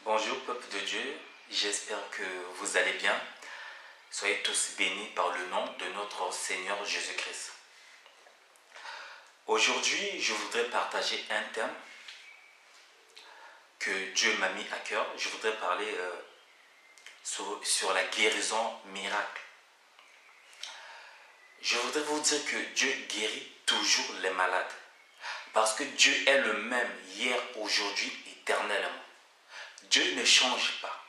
Bonjour peuple de Dieu, j'espère que vous allez bien. Soyez tous bénis par le nom de notre Seigneur Jésus-Christ. Aujourd'hui, je voudrais partager un thème que Dieu m'a mis à cœur. Je voudrais parler sur la guérison miracle. Je voudrais vous dire que Dieu guérit toujours les malades. Parce que Dieu est le même hier, aujourd'hui, éternellement. Dieu ne change pas.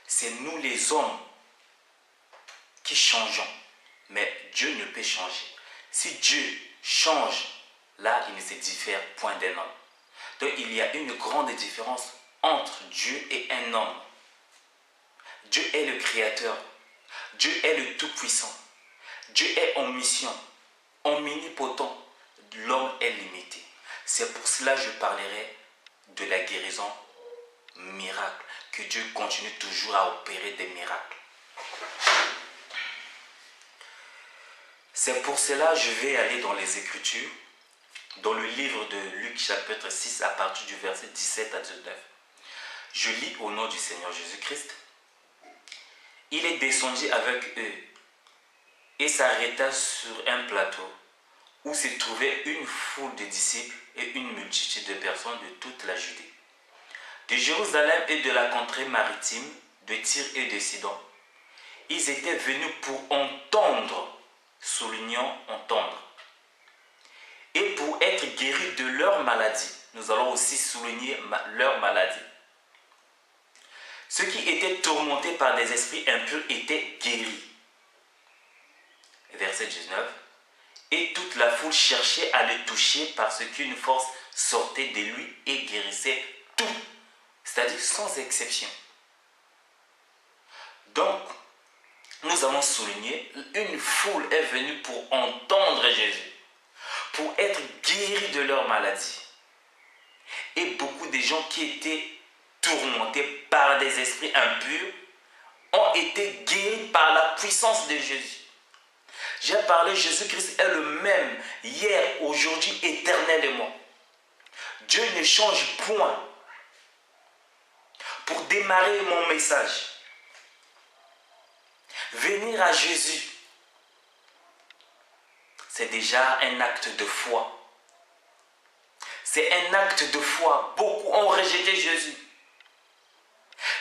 C'est nous les hommes qui changeons. Mais Dieu ne peut changer. Si Dieu change, là, il ne se diffère point d'un homme. Donc, il y a une grande différence entre Dieu et un homme. Dieu est le Créateur. Dieu est le Tout-Puissant. Dieu est omniscient, omnipotent. L'homme est limité. C'est pour cela que je parlerai de la guérison miracle. Que Dieu continue toujours à opérer des miracles. C'est pour cela que je vais aller dans les Écritures, dans le livre de Luc chapitre 6 à partir du verset 17 à 19. Je lis au nom du Seigneur Jésus-Christ. Il est descendu avec eux et s'arrêta sur un plateau où se trouvait une foule de disciples et une multitude de personnes de toute la Judée, de Jérusalem et de la contrée maritime, de Tyr et de Sidon. Ils étaient venus pour entendre, soulignant entendre, et pour être guéris de leur maladie. Nous allons aussi souligner leur maladie. Ceux qui étaient tourmentés par des esprits impurs étaient guéris. Verset 19. Et toute la foule cherchait à le toucher parce qu'une force sortait de lui et guérissait tout, c'est-à-dire sans exception. Donc, nous allons souligner, une foule est venue pour entendre Jésus, pour être guéris de leur maladie. Et beaucoup de gens qui étaient tourmentés par des esprits impurs ont été guéris par la puissance de Jésus. J'ai parlé, Jésus-Christ est le même hier, aujourd'hui, éternellement. Dieu ne change point. Pour démarrer mon message, venir à Jésus, c'est déjà un acte de foi. C'est un acte de foi. Beaucoup ont rejeté Jésus.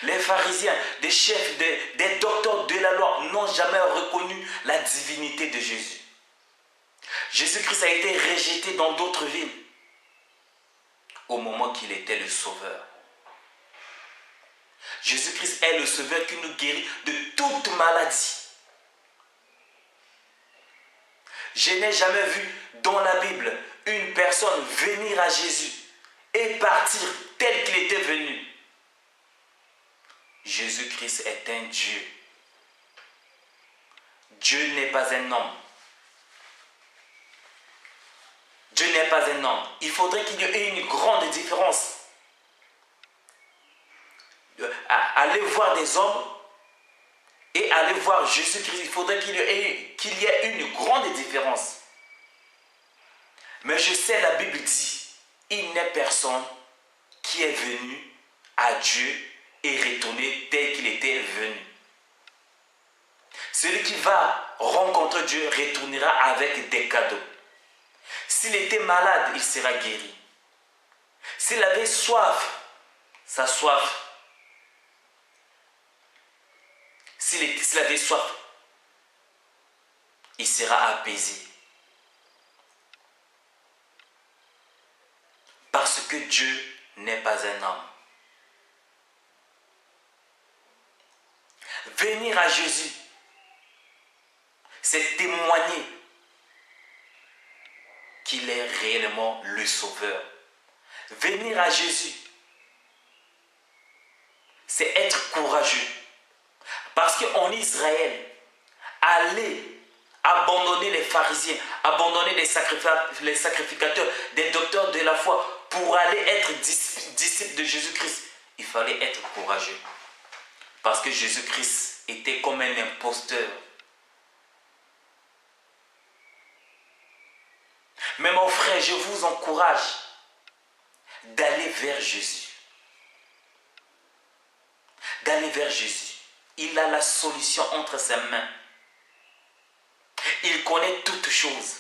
Les pharisiens, des chefs, des docteurs de la loi n'ont jamais reconnu la divinité de Jésus. Jésus-Christ a été rejeté dans d'autres villes au moment qu'il était le sauveur. Jésus-Christ est le sauveur qui nous guérit de toute maladie. Je n'ai jamais vu dans la Bible une personne venir à Jésus et partir tel qu'il était venu. Jésus-Christ est un Dieu. Dieu n'est pas un homme. Dieu n'est pas un homme. Il faudrait qu'il y ait une grande différence. Aller voir des hommes et aller voir Jésus-Christ, il faudrait qu'il y ait une grande différence. Mais je sais, la Bible dit, il n'est personne qui est venu à Dieu et retourner tel qu'il était venu. Celui qui va rencontrer Dieu retournera avec des cadeaux. S'il était malade, il sera guéri. S'il avait soif, sa soif. S'il avait soif, il sera apaisé. Parce que Dieu n'est pas un homme. Venir à Jésus, c'est témoigner qu'il est réellement le Sauveur. Venir à Jésus, c'est être courageux. Parce qu'en Israël, aller abandonner les pharisiens, abandonner les sacrificateurs, des docteurs de la foi, pour aller être disciple de Jésus-Christ, il fallait être courageux. Parce que Jésus-Christ était comme un imposteur. Mais mon frère, je vous encourage d'aller vers Jésus. d'aller vers Jésus. Il a la solution entre ses mains. Il connaît toutes choses.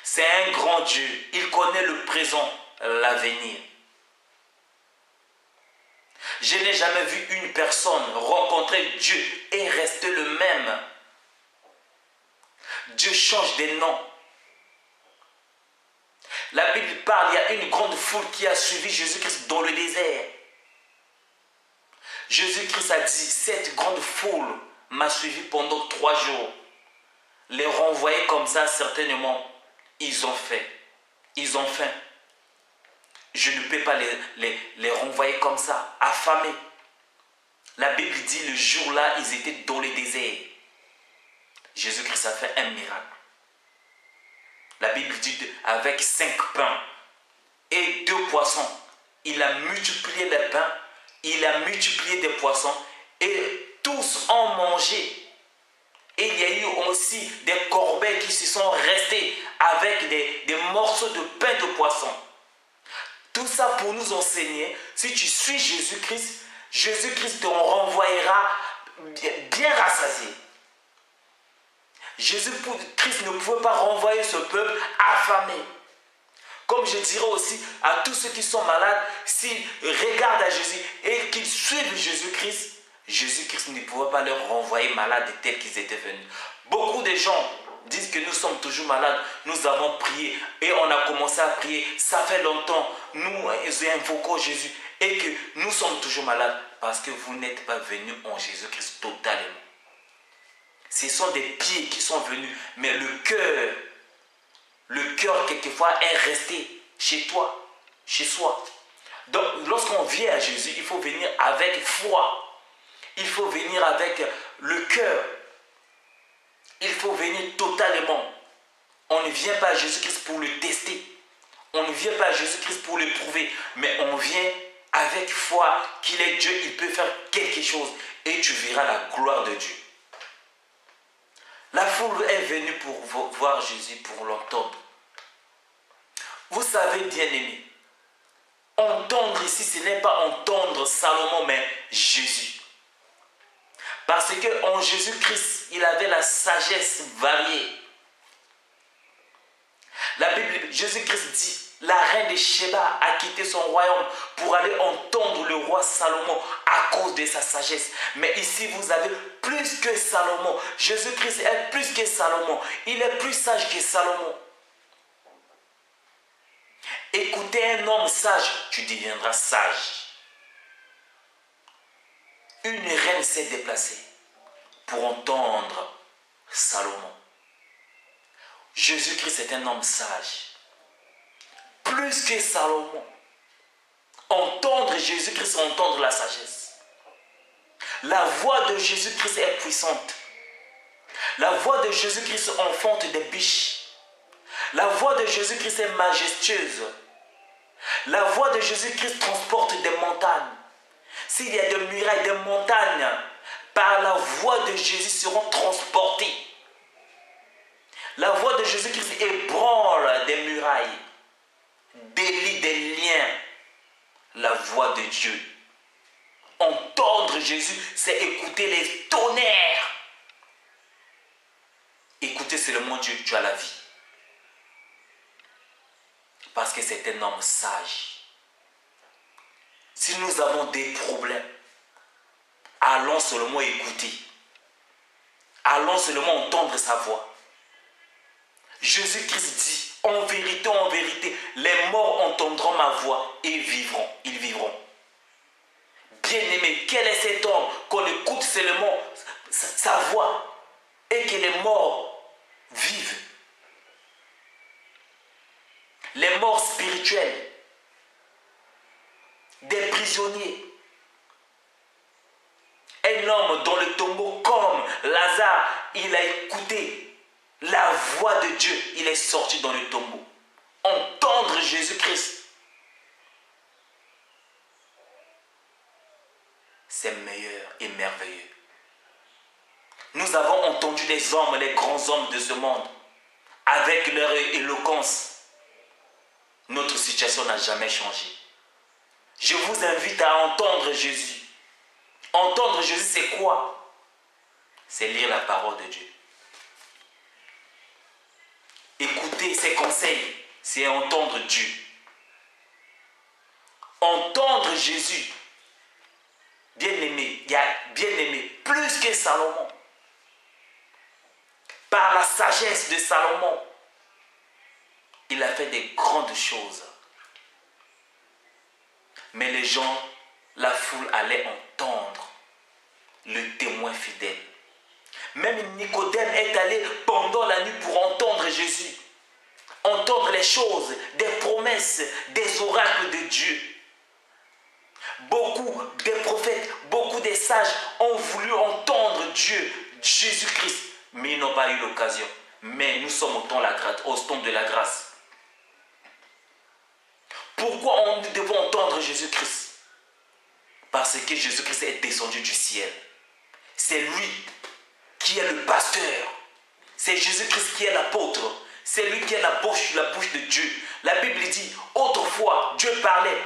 C'est un grand Dieu. Il connaît le présent, l'avenir. Je n'ai jamais vu une personne rencontrer Dieu et rester le même. Dieu change des noms. La Bible parle, il y a une grande foule qui a suivi Jésus-Christ dans le désert. Jésus-Christ a dit, cette grande foule m'a suivi pendant 3 jours. Les renvoyer comme ça, certainement, ils ont fait. Ils ont faim. Je ne peux pas les renvoyer comme ça, affamés. La Bible dit, le jour-là, ils étaient dans le désert. Jésus-Christ a fait un miracle. La Bible dit, avec 5 pains et 2 poissons, il a multiplié les pains, il a multiplié des poissons, et tous ont mangé. Et il y a eu aussi des corbeilles qui se sont restées avec des morceaux de pain de poisson. Tout ça pour nous enseigner, si tu suis Jésus-Christ, Jésus-Christ te renvoyera bien rassasié. Jésus-Christ ne pouvait pas renvoyer ce peuple affamé. Comme je dirais aussi à tous ceux qui sont malades, s'ils regardent à Jésus et qu'ils suivent Jésus-Christ, Jésus-Christ ne pouvait pas leur renvoyer malades tels qu'ils étaient venus. Beaucoup de gens disent que nous sommes toujours malades. Nous avons prié et on a commencé à prier. Ça fait longtemps. Nous invoquons Jésus et que nous sommes toujours malades parce que vous n'êtes pas venus en Jésus-Christ totalement. Ce sont des pieds qui sont venus, mais le cœur quelquefois est resté chez toi, chez soi. Donc lorsqu'on vient à Jésus, il faut venir avec foi. Il faut venir avec le cœur. Il faut venir totalement. On ne vient pas à Jésus-Christ pour le tester. On ne vient pas à Jésus-Christ pour le prouver. Mais on vient avec foi qu'il est Dieu. Il peut faire quelque chose. Et tu verras la gloire de Dieu. La foule est venue pour voir Jésus, pour l'entendre. Vous savez, bien-aimés, entendre ici, ce n'est pas entendre Salomon, mais Jésus. Parce qu'en Jésus-Christ, il avait la sagesse variée. La Bible, Jésus-Christ dit, la reine de Sheba a quitté son royaume pour aller entendre le roi Salomon à cause de sa sagesse. Mais ici, vous avez plus que Salomon. Jésus-Christ est plus que Salomon. Il est plus sage que Salomon. Écoutez un homme sage, tu deviendras sage. Une reine s'est déplacée pour entendre Salomon. Jésus-Christ est un homme sage. Plus que Salomon. Entendre Jésus-Christ, entendre la sagesse. La voix de Jésus-Christ est puissante. La voix de Jésus-Christ enfante des biches. La voix de Jésus-Christ est majestueuse. La voix de Jésus-Christ transporte des montagnes. S'il y a des murailles, des montagnes, par la voix de Jésus seront transportées. La voix de Jésus-Christ ébranle des murailles, délie des liens. La voix de Dieu. Entendre Jésus, c'est écouter les tonnerres. Écouter seulement Dieu, tu as la vie. Parce que c'est un homme sage. Si nous avons des problèmes, allons seulement écouter. Allons seulement entendre sa voix. Jésus-Christ dit, en vérité, les morts entendront ma voix et vivront. Ils vivront. Bien-aimé, quel est cet homme qu'on écoute seulement sa voix et que les morts vivent? Les morts spirituels, des prisonniers. Un homme dans le tombeau comme Lazare, il a écouté la voix de Dieu, il est sorti dans le tombeau. Entendre Jésus-Christ, c'est meilleur et merveilleux. Nous avons entendu les hommes, les grands hommes de ce monde, avec leur éloquence. Notre situation n'a jamais changé. Je vous invite à entendre Jésus. Entendre Jésus, c'est quoi? C'est lire la parole de Dieu. Écouter ses conseils, c'est entendre Dieu. Entendre Jésus, bien-aimé, il y a bien-aimé, plus que Salomon. Par la sagesse de Salomon, il a fait des grandes choses. Mais les gens, la foule allait entendre le témoin fidèle. Même Nicodème est allé pendant la nuit pour entendre Jésus. Entendre les choses, des promesses, des oracles de Dieu. Beaucoup des prophètes, beaucoup des sages ont voulu entendre Dieu, Jésus-Christ, mais ils n'ont pas eu l'occasion. Mais nous sommes au temps de la grâce. Pourquoi nous devons entendre Jésus-Christ? Parce que Jésus-Christ est descendu du ciel. C'est lui qui est le pasteur. C'est Jésus-Christ qui est l'apôtre. C'est lui qui est la bouche de Dieu. La Bible dit, autrefois, Dieu parlait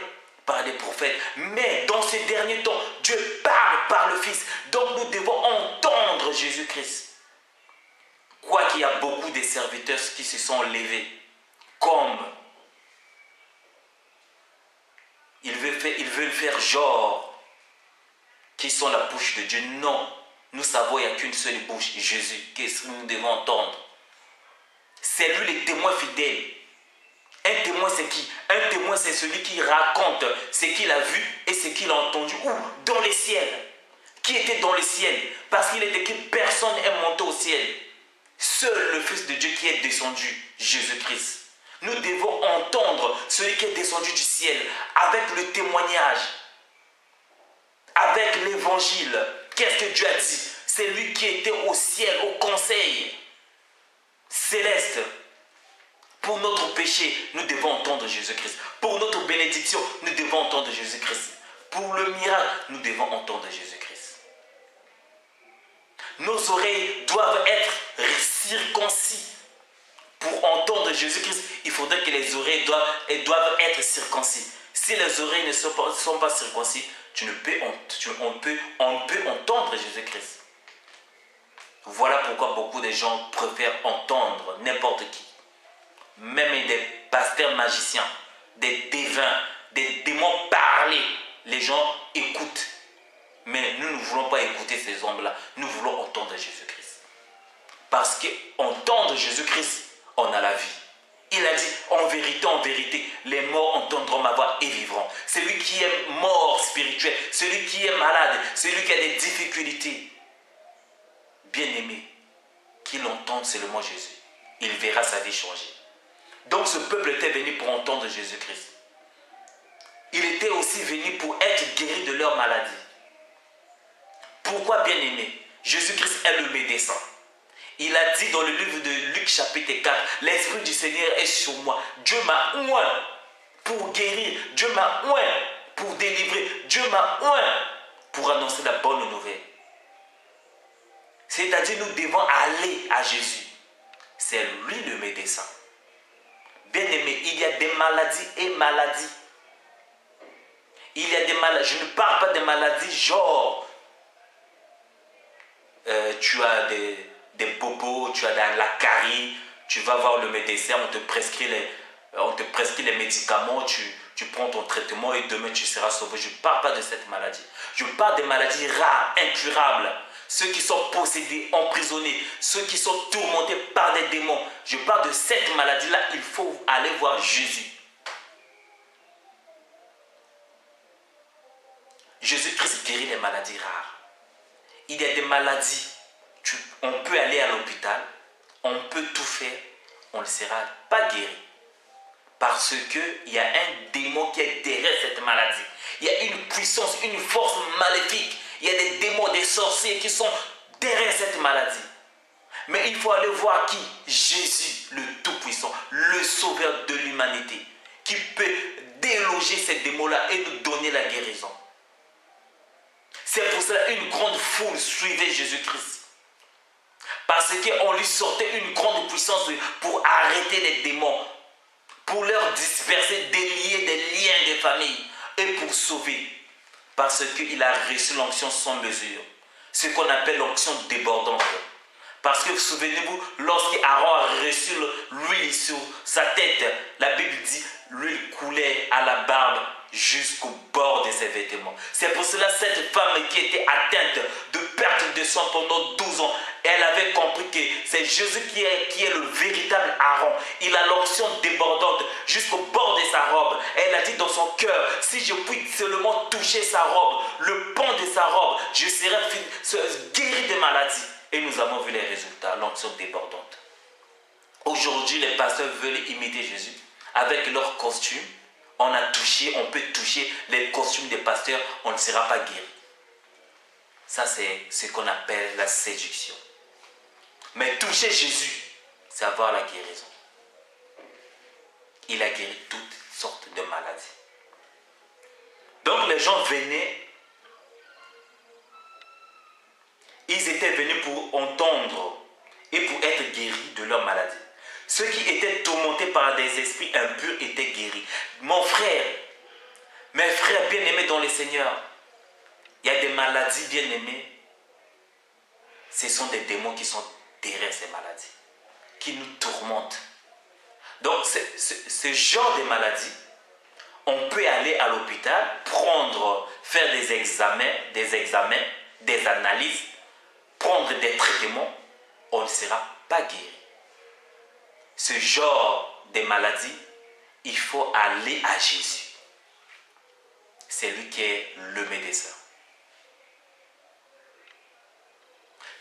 par des prophètes. Mais dans ces derniers temps, Dieu parle par le Fils. Donc nous devons entendre Jésus-Christ. Quoiqu'il y a beaucoup de serviteurs qui se sont levés, comme ils veulent faire genre qu'ils sont la bouche de Dieu. Non, nous savons qu'il n'y a qu'une seule bouche, Jésus, que nous devons entendre. C'est lui le témoin fidèle. Un témoin, c'est qui? Un témoin, c'est celui qui raconte ce qu'il a vu et ce qu'il a entendu. Où? Dans les ciels. Qui était dans le ciel? Parce qu'il est écrit, personne n'est monté au ciel. Seul le Fils de Dieu qui est descendu, Jésus-Christ. Nous devons entendre celui qui est descendu du ciel avec le témoignage, avec l'évangile. Qu'est-ce que Dieu a dit? C'est lui qui était au ciel, au conseil céleste. Pour notre péché, nous devons entendre Jésus-Christ. Pour notre bénédiction, nous devons entendre Jésus-Christ. Pour le miracle, nous devons entendre Jésus-Christ. Nos oreilles doivent être circoncis. Pour entendre Jésus-Christ, il faudrait que les oreilles doivent être circoncis. Si les oreilles ne sont pas circoncis, on peut entendre Jésus-Christ. Voilà pourquoi beaucoup de gens préfèrent entendre n'importe qui. Même des pasteurs magiciens, des devins, des démons parler. Les gens écoutent. Mais nous ne voulons pas écouter ces hommes-là. Nous voulons entendre Jésus-Christ. Parce qu'entendre Jésus-Christ, on a la vie. Il a dit, en vérité, les morts entendront ma voix et vivront. Celui qui est mort spirituel, celui qui est malade, celui qui a des difficultés, bien-aimé, qu'il entende seulement Jésus. Il verra sa vie changer. Donc ce peuple était venu pour entendre Jésus-Christ. Il était aussi venu pour être guéri de leur maladie. Pourquoi, bien-aimé? Jésus-Christ est le médecin. Il a dit dans le livre de Luc chapitre 4, l'Esprit du Seigneur est sur moi. Dieu m'a oint pour guérir. Dieu m'a oint pour délivrer. Dieu m'a oint pour annoncer la bonne nouvelle. C'est-à-dire nous devons aller à Jésus. C'est lui le médecin. Bien-aimé, il y a des maladies et maladies. Il y a des maladies. Je ne parle pas des maladies genre tu as des bobos, tu as la carie, tu vas voir le médecin, on te prescrit les médicaments, tu prends ton traitement et demain tu seras sauvé. Je ne parle pas de cette maladie. Je parle des maladies rares, incurables. Ceux qui sont possédés, emprisonnés, ceux qui sont tourmentés par des démons. Je parle de cette maladie-là, il faut aller voir Jésus. Jésus-Christ guérit les maladies rares. Il y a des maladies, on peut aller à l'hôpital, on peut tout faire, on ne sera pas guéri. Parce qu'il y a un démon qui est derrière cette maladie. Il y a une puissance, une force maléfique. Il y a des démons, des sorciers qui sont derrière cette maladie. Mais il faut aller voir qui? Jésus, le Tout-Puissant, le Sauveur de l'humanité, qui peut déloger ces démons-là et nous donner la guérison. C'est pour cela une grande foule suivait Jésus-Christ. Parce qu'on lui sortait une grande puissance pour arrêter les démons, pour leur disperser, délier des liens de famille et pour sauver. parce qu'il a reçu l'onction sans mesure. Ce qu'on appelle l'onction débordante. Parce que souvenez-vous, lorsqu'Aaron a reçu l'huile sur sa tête, la Bible dit l'huile coulait à la barbe jusqu'au bord de ses vêtements. C'est pour cela cette femme qui était atteinte de perte de sang pendant 12 ans, elle avait compris que c'est Jésus qui est le véritable Aaron. Il a l'onction débordante jusqu'au bord de sa robe. Elle a dit dans son cœur, si je puis seulement toucher sa robe, le pan de sa robe, je serai guéri de maladies. Et nous avons vu les résultats, l'onction débordante. Aujourd'hui, les pasteurs veulent imiter Jésus avec leur costume. On peut toucher les costumes des pasteurs, on ne sera pas guéri. Ça, c'est ce qu'on appelle la séduction. Mais toucher Jésus, c'est avoir la guérison. Il a guéri toutes sortes de maladies. Donc les gens venaient, ils étaient venus pour entendre et pour être guéris de leur maladie. Ceux qui étaient tourmentés par des esprits impurs étaient guéris. Mon frère, mes frères bien-aimés dans le Seigneur, il y a des maladies bien-aimées. Ce sont des démons qui sont derrière ces maladies, qui nous tourmentent. Donc, ce genre de maladie, on peut aller à l'hôpital, faire des examens, des analyses, prendre des traitements, on ne sera pas guéri. Ce genre de maladie, il faut aller à Jésus. C'est lui qui est le médecin.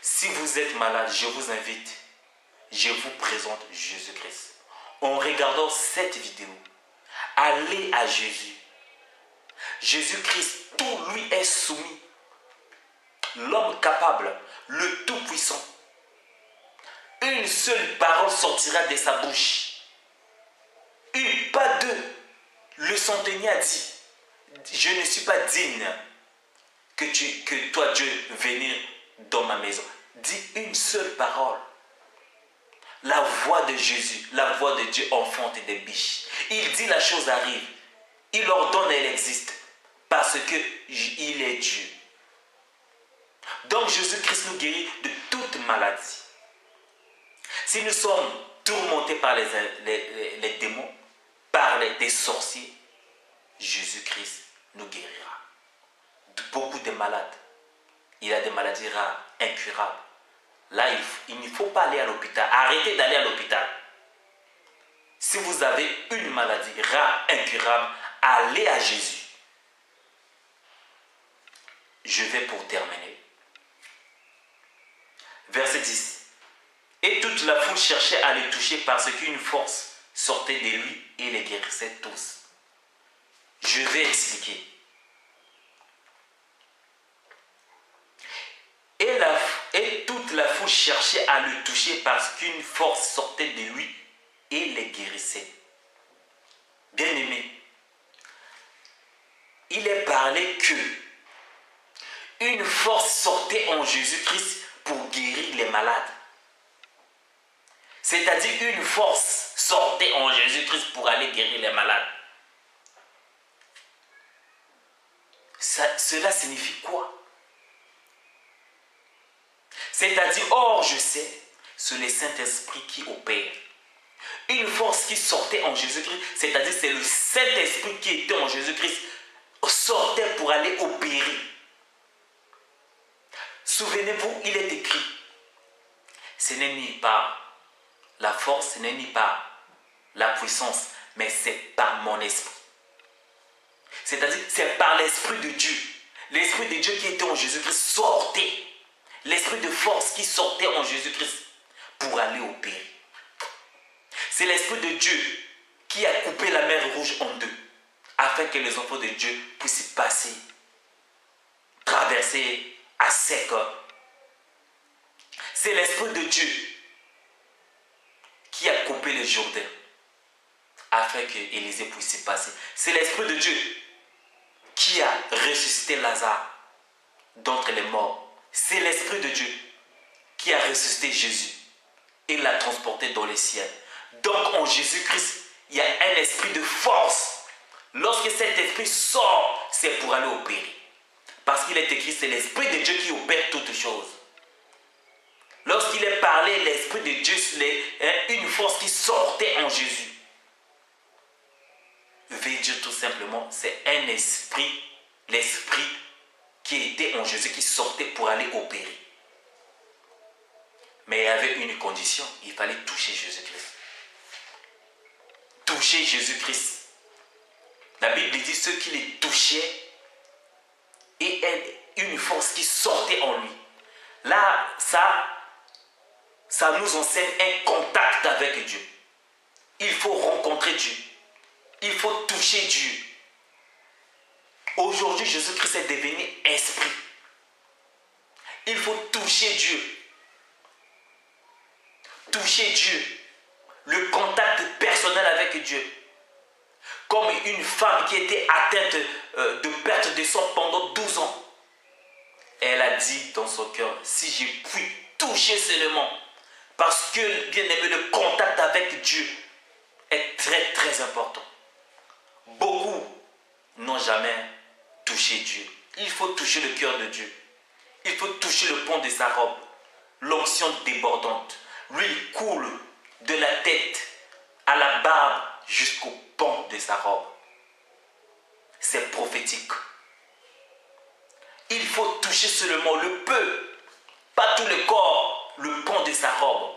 Si vous êtes malade, je vous invite, je vous présente Jésus-Christ. En regardant cette vidéo, allez à Jésus. Jésus-Christ, tout lui est soumis. L'homme capable, le tout-puissant. Une seule parole sortira de sa bouche. Pas deux. Le centenier a dit, je ne suis pas digne que toi, Dieu, venir dans ma maison. Dis une seule parole. La voix de Jésus, la voix de Dieu enfante des biches. Il dit la chose arrive. Il ordonne, elle existe. Parce qu'il est Dieu. Donc Jésus-Christ nous guérit de toute maladie. Si nous sommes tourmentés par les démons, par des sorciers, Jésus-Christ nous guérira. Beaucoup de malades. Il a des maladies rares, incurables. Là, il ne faut pas aller à l'hôpital. Arrêtez d'aller à l'hôpital. Si vous avez une maladie rare, incurable, allez à Jésus. Je vais pour terminer. Verset 10. Et toute la foule cherchait à les toucher parce qu'une force sortait de lui et les guérissait tous. Je vais expliquer. Et toute la foule cherchait à le toucher parce qu'une force sortait de lui et les guérissait. Bien-aimé, il est parlé que une force sortait en Jésus-Christ pour guérir les malades. C'est-à-dire une force sortait en Jésus-Christ pour aller guérir les malades. Cela signifie quoi? C'est-à-dire, or je sais, c'est le Saint-Esprit qui opère. Une force qui sortait en Jésus-Christ, c'est-à-dire c'est le Saint-Esprit qui était en Jésus-Christ, sortait pour aller opérer. Souvenez-vous, il est écrit, ce n'est ni par la force, ce n'est ni par la puissance, mais c'est par mon esprit. C'est-à-dire, c'est par l'Esprit de Dieu. L'Esprit de Dieu qui était en Jésus-Christ sortait. L'Esprit de force qui sortait en Jésus-Christ pour aller opérer. C'est l'Esprit de Dieu qui a coupé la mer Rouge en deux, afin que les enfants de Dieu puissent passer, traverser à sec. C'est l'Esprit de Dieu qui a coupé le Jourdain, afin que Élisée puisse passer. C'est l'Esprit de Dieu qui a ressuscité Lazare d'entre les morts. C'est l'Esprit de Dieu qui a ressuscité Jésus et l'a transporté dans les ciels. Donc en Jésus-Christ, il y a un esprit de force. Lorsque cet esprit sort, c'est pour aller opérer. Parce qu'il est écrit, c'est l'Esprit de Dieu qui opère toutes choses. Lorsqu'il est parlé, l'Esprit de Dieu, c'est une force qui sortait en Jésus. Veut dire tout simplement, c'est un esprit, l'Esprit qui était en Jésus, qui sortait pour aller opérer. Mais il y avait une condition, il fallait toucher Jésus-Christ. Toucher Jésus-Christ. La Bible dit ceux qui les touchaient et une force qui sortait en lui. Là, ça nous enseigne un contact avec Dieu. Il faut rencontrer Dieu. Il faut toucher Dieu. Aujourd'hui, Jésus-Christ est devenu esprit. Il faut toucher Dieu. Toucher Dieu. Le contact personnel avec Dieu. Comme une femme qui était atteinte de perte de sang pendant 12 ans. Elle a dit dans son cœur, si je puis toucher seulement, parce que, bien aimé, le contact avec Dieu est très très important. Beaucoup n'ont jamais touché Dieu. Il faut toucher le cœur de Dieu. Il faut toucher le pont de sa robe. L'onction débordante. L'huile coule de la tête à la barbe jusqu'au pont de sa robe. C'est prophétique. Il faut toucher seulement le peu, pas tout le corps, le pont de sa robe.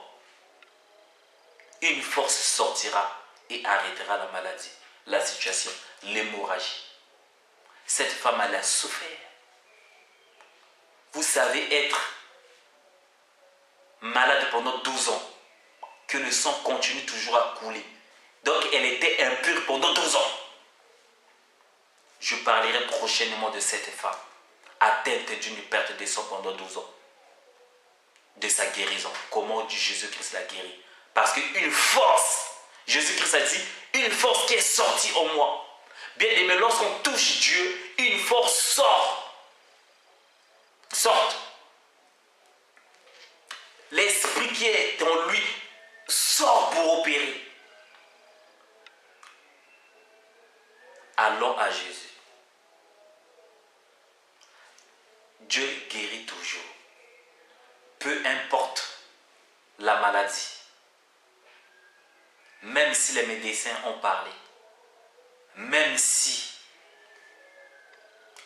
Une force sortira et arrêtera la maladie, la situation, l'hémorragie. Cette femme, elle a souffert. Vous savez être malade pendant 12 ans, que le sang continue toujours à couler. Donc elle était impure pendant 12 ans. Je parlerai prochainement de cette femme, atteinte d'une perte de sang pendant 12 ans. De sa guérison. Comment Jésus-Christ l'a guéri. Parce qu'une force, Jésus-Christ a dit, une force qui est sortie en moi. Bien aimé, lorsqu'on touche Dieu, une force sort. Sorte. L'esprit qui est en lui sort pour opérer. Allons à Jésus. Dieu guérit toujours. Peu importe la maladie. Même si les médecins ont parlé. Même si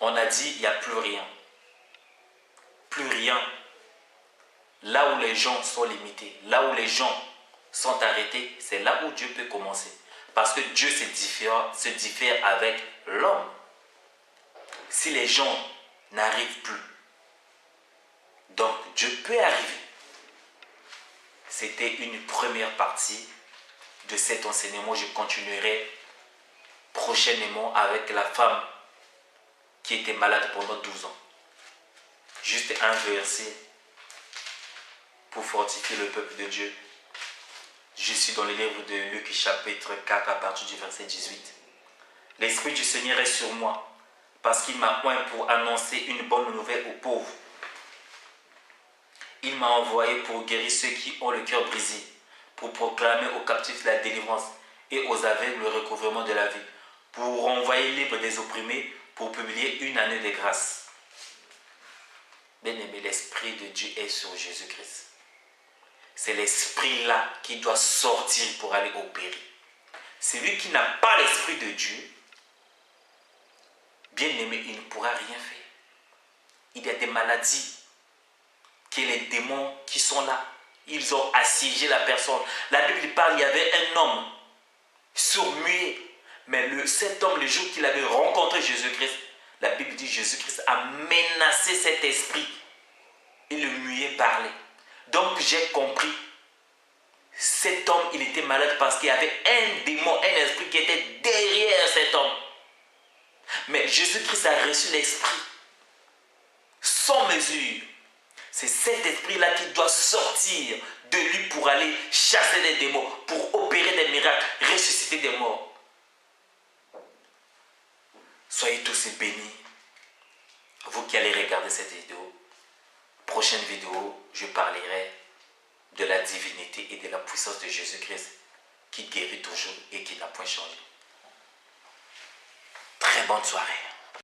on a dit il n'y a plus rien. Plus rien. Là où les gens sont limités, là où les gens sont arrêtés, c'est là où Dieu peut commencer. Parce que Dieu se diffère avec l'homme. Si les gens n'arrivent plus, donc Dieu peut arriver. C'était une première partie de cet enseignement. Je continuerai prochainement avec la femme qui était malade pendant 12 ans. Juste un verset pour fortifier le peuple de Dieu. Je suis dans le livre de Luc chapitre 4 à partir du verset 18. L'Esprit du Seigneur est sur moi parce qu'il m'a oint pour annoncer une bonne nouvelle aux pauvres. Il m'a envoyé pour guérir ceux qui ont le cœur brisé, pour proclamer aux captifs la délivrance et aux aveugles le recouvrement de la vie, pour renvoyer libre des opprimés, pour publier une année de grâce. Bien-aimé, l'Esprit de Dieu est sur Jésus-Christ. C'est l'Esprit-là qui doit sortir pour aller opérer. Celui qui n'a pas l'Esprit de Dieu, bien-aimé, il ne pourra rien faire. Il y a des maladies que les démons qui sont là, ils ont assiégé la personne. La Bible parle, il y avait un homme sourd-muet, mais cet homme, le jour qu'il avait rencontré Jésus-Christ, la Bible dit Jésus-Christ a menacé cet esprit et le muet parlait. Donc j'ai compris, cet homme, il était malade parce qu'il y avait un démon, un esprit qui était derrière cet homme. Mais Jésus-Christ a reçu l'esprit sans mesure. C'est cet esprit-là qui doit sortir de lui pour aller chasser les démons, pour opérer des miracles, ressusciter des morts. Soyez tous bénis. Vous qui allez regarder cette vidéo, prochaine vidéo, je parlerai de la divinité et de la puissance de Jésus-Christ qui guérit toujours et qui n'a point changé. Très bonne soirée.